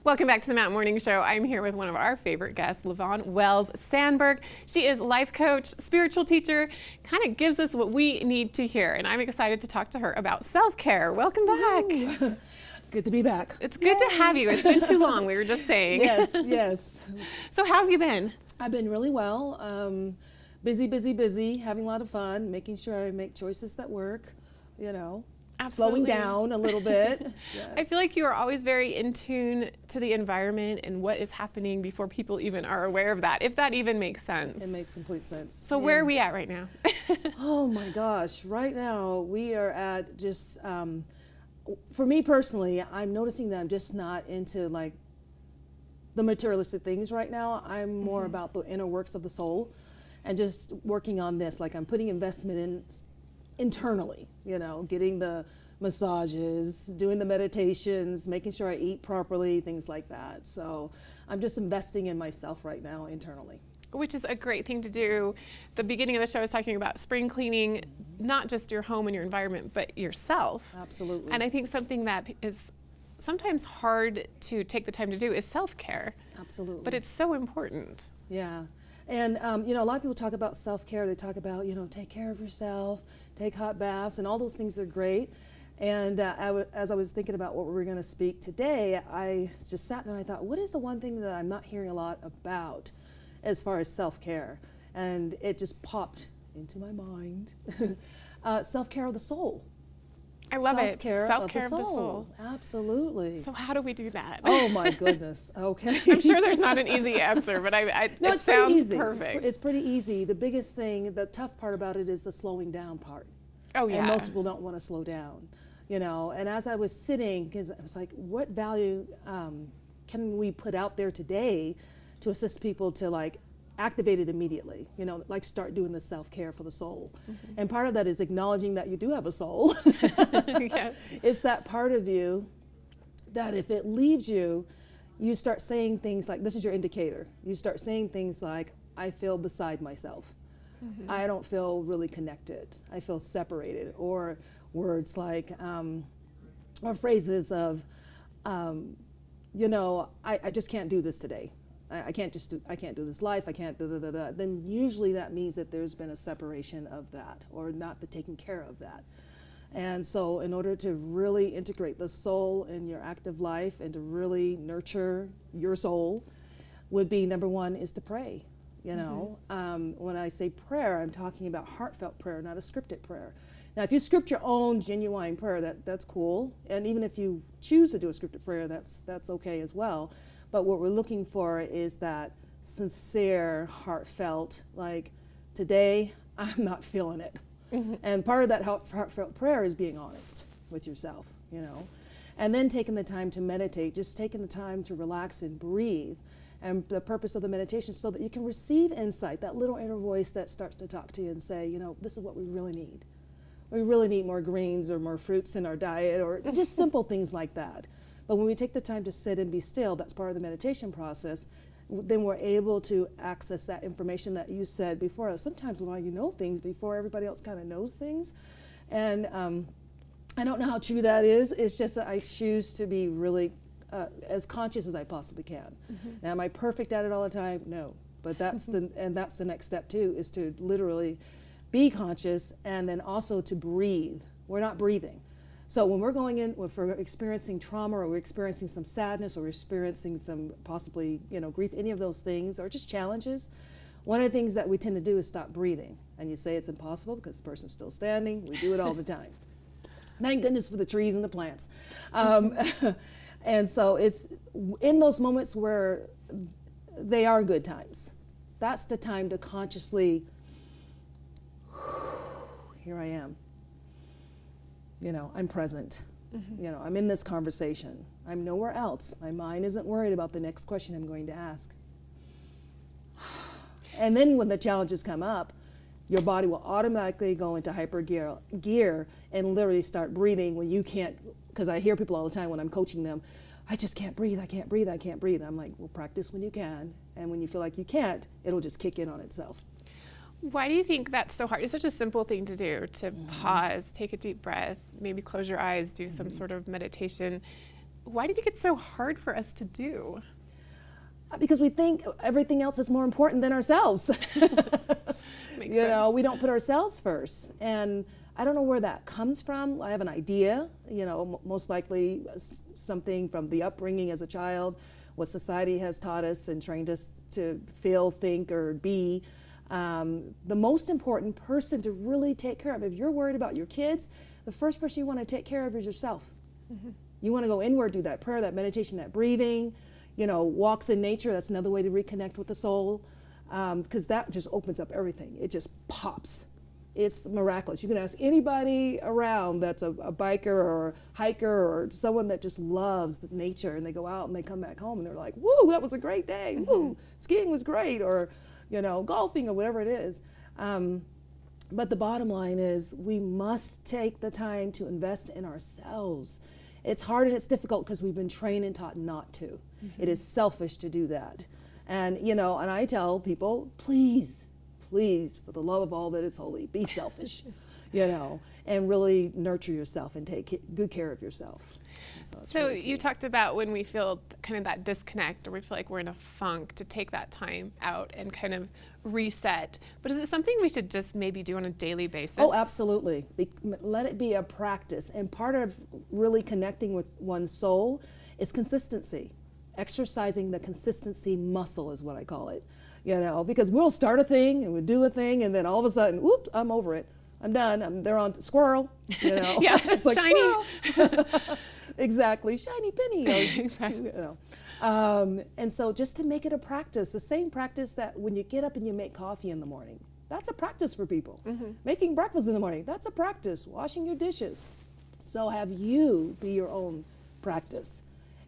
Welcome back to the Mountain Morning Show. I'm here with one of our favorite guests, LaVonne Wells Sandberg. She is life coach, spiritual teacher, kind of gives us what we need to hear. And I'm excited to talk to her about self-care. Welcome back. Ooh. Good to be back. It's good to have you. It's been too long, we were just saying. Yes, yes. So how have you been? I've been really well. Busy, having a lot of fun, making sure I make choices that work, you know. Absolutely. Slowing down a little bit. Yes. I feel like you are always very in tune to the environment and what is happening before people even are aware of that, if that even makes sense. It makes complete sense. So where are we at right now? Oh my gosh, right now we are at just, for me personally, I'm noticing that I'm just not into like the materialistic things right now. I'm more about the inner works of the soul and just working on this. Like I'm putting investment in internally, you know, getting the massages, doing the meditations, making sure I eat properly, things like that. So I'm just investing in myself right now internally. Which is a great thing to do. The beginning of the show I was talking about spring cleaning, not just your home and your environment, but yourself. Absolutely. And I think something that is sometimes hard to take the time to do is self-care. Absolutely. But it's so important. Yeah. And, you know, a lot of people talk about self-care. They talk about, you know, take care of yourself, take hot baths, and all those things are great. And as I was thinking about what we were going to speak today, I just sat there and I thought, what is the one thing that I'm not hearing a lot about as far as self-care? And it just popped into my mind. Self-care of the soul. I love it. Self-care of the soul. Absolutely. So how do we do that? Oh my goodness. Okay. I'm sure there's not an easy answer, but no, it sounds perfect. It's pretty easy. The biggest thing, the tough part about it is the slowing down part. Oh yeah. And most people don't want to slow down, you know. And as I was sitting, because I was like, what value can we put out there today to assist people to like activate it immediately, you know, like start doing the self-care for the soul. And part of that is acknowledging that you do have a soul. Yes. It's that part of you that if it leaves you, you start saying things like, this is your indicator. You start saying things like, I feel beside myself. I don't feel really connected. I feel separated. Or words like, or phrases of, you know, I just can't do this today. I can't do this life, I can't da-da-da-da. Then usually that means that there's been a separation of that or not the taking care of that. And so in order to really integrate the soul in your active life and to really nurture your soul would be, number one, is to pray. You know, when I say prayer, I'm talking about heartfelt prayer, not a scripted prayer. Now, if you script your own genuine prayer, that's cool. And even if you choose to do a scripted prayer, that's okay as well. But what we're looking for is that sincere, heartfelt, like, today, I'm not feeling it. And part of that heartfelt prayer is being honest with yourself, you know. And then taking the time to meditate, just taking the time to relax and breathe. And the purpose of the meditation is so that you can receive insight, that little inner voice that starts to talk to you and say, you know, this is what we really need. We really need more greens or more fruits in our diet or just simple things like that. But when we take the time to sit and be still, that's part of the meditation process, then we're able to access that information that you said before. Sometimes while you know things before everybody else kind of knows things. And I don't know how true that is. It's just that I choose to be really as conscious as I possibly can. Now, am I perfect at it all the time? No. But that's that's the next step too, is to literally be conscious and then also to breathe. We're not breathing. So when we're going in, if we're experiencing trauma or we're experiencing some sadness or we're experiencing some possibly, you know, grief, any of those things, or just challenges, one of the things that we tend to do is stop breathing. And you say it's impossible because the person's still standing. We do it all the time. Thank goodness for the trees and the plants. And so it's in those moments where they are good times. That's the time to consciously, here I am. You know, I'm present. You know, I'm in this conversation. I'm nowhere else. My mind isn't worried about the next question I'm going to ask. And then when the challenges come up, your body will automatically go into hyper gear and literally start breathing when you can't, because I hear people all the time when I'm coaching them, I just can't breathe, I can't breathe, I can't breathe. I'm like, well, practice when you can. And when you feel like you can't, it'll just kick in on itself. Why do you think that's so hard? It's such a simple thing to do, to pause, take a deep breath, maybe close your eyes, do some sort of meditation. why do you think it's so hard for us to do? Because we think everything else is more important than ourselves. Makes You know, sense. we don't put ourselves first. And I don't know where that comes from. I have an idea, you know, most likely something from the upbringing as a child, what society has taught us and trained us to feel, think, or be. The most important person to really take care of, if you're worried about your kids, the first person you want to take care of is yourself. You want to go inward, do that prayer, that meditation, that breathing, you know, walks in nature. That's another way to reconnect with the soul, because that just opens up everything. It just pops. It's miraculous. You can ask anybody around that's a biker or a hiker or someone that just loves the nature, and they go out and they come back home and they're like, woo, that was a great day. Woo, skiing was great, or, you know, golfing or whatever it is. But the bottom line is we must take the time to invest in ourselves. It's hard and it's difficult because we've been trained and taught not to. It is selfish to do that. And, you know, and I tell people, please, for the love of all that is holy, be selfish, you know, and really nurture yourself and take good care of yourself. It's So really key. you talked about when we feel kind of that disconnect, or we feel like we're in a funk, to take that time out and kind of reset. But is it something we should just maybe do on a daily basis? Oh, absolutely. Let it be a practice. And part of really connecting with one's soul is consistency. Exercising the consistency muscle is what I call it. You know, because we'll start a thing and we'll do a thing, and then all of a sudden, whoop, I'm over it. I'm done. They're on squirrel. You know, Yeah, it's like shiny. squirrel. Exactly, shiny penny. Or, Exactly. You know. And so just to make it a practice, the same practice that when you get up and you make coffee in the morning, that's a practice for people. Making breakfast in the morning, that's a practice. Washing your dishes. So have you be your own practice.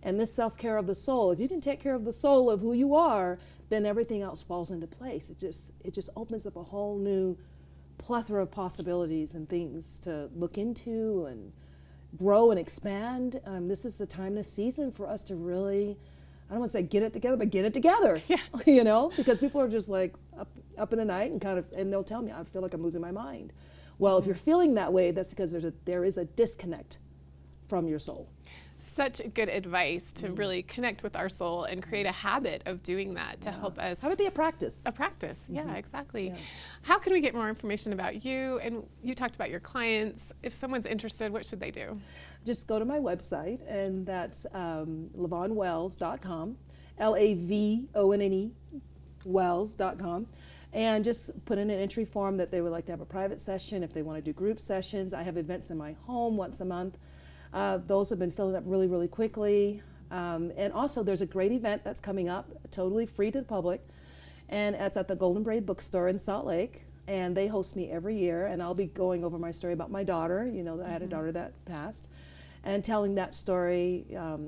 And this self-care of the soul, if you can take care of the soul of who you are, then everything else falls into place. It just opens up a whole new plethora of possibilities and things to look into and grow and expand. This is the time and the season for us to really, I don't want to say get it together, but get it together. Yeah. You know, because people are just like up in the night and they'll tell me, I feel like I'm losing my mind. Well, if you're feeling that way, that's because there is a disconnect from your soul. Such good advice to really connect with our soul and create a habit of doing that to help us. Have it be a practice. A practice, yeah, exactly. Yeah. How can we get more information about you? And you talked about your clients. If someone's interested, what should they do? Just go to my website, and that's LaVonneWells.com, LaVonne Wells.com, and just put in an entry form that they would like to have a private session. If they want to do group sessions, I have events in my home once a month. Those have been filling up really, really quickly. And also there's a great event that's coming up, totally free to the public, and it's at the Golden Braid Bookstore in Salt Lake. And they host me every year, and I'll be going over my story about my daughter. You know, I had a daughter that passed, and telling that story,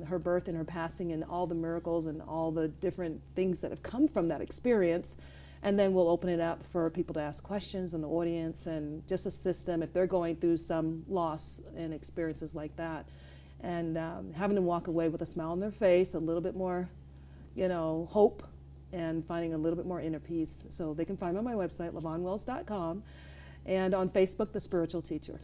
her birth and her passing, and all the miracles and all the different things that have come from that experience. And then we'll open it up for people to ask questions in the audience and just assist them if they're going through some loss and experiences like that. And having them walk away with a smile on their face, a little bit more, you know, hope, and finding a little bit more inner peace. So they can find me on my website, LaVonneWells.com, and on Facebook, The Spiritual Teacher.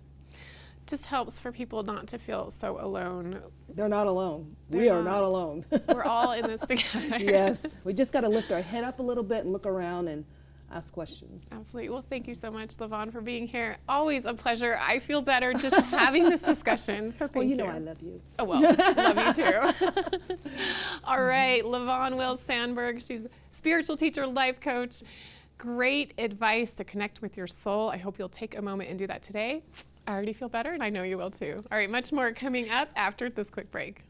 Just helps for people not to feel so alone. They're not alone. They're We are not. not alone. We're all in this together. Yes, we just got to lift our head up a little bit and look around and ask questions. Absolutely. Well, thank you so much, LaVonne, for being here. Always a pleasure. I feel better just having this discussion. So thank you. Well, you know I love you. Oh, well, love you too. All right, LaVonne Wells Sandberg. She's a spiritual teacher, life coach. Great advice to connect with your soul. I hope you'll take a moment and do that today. I already feel better, and I know you will too. All right, much more coming up after this quick break.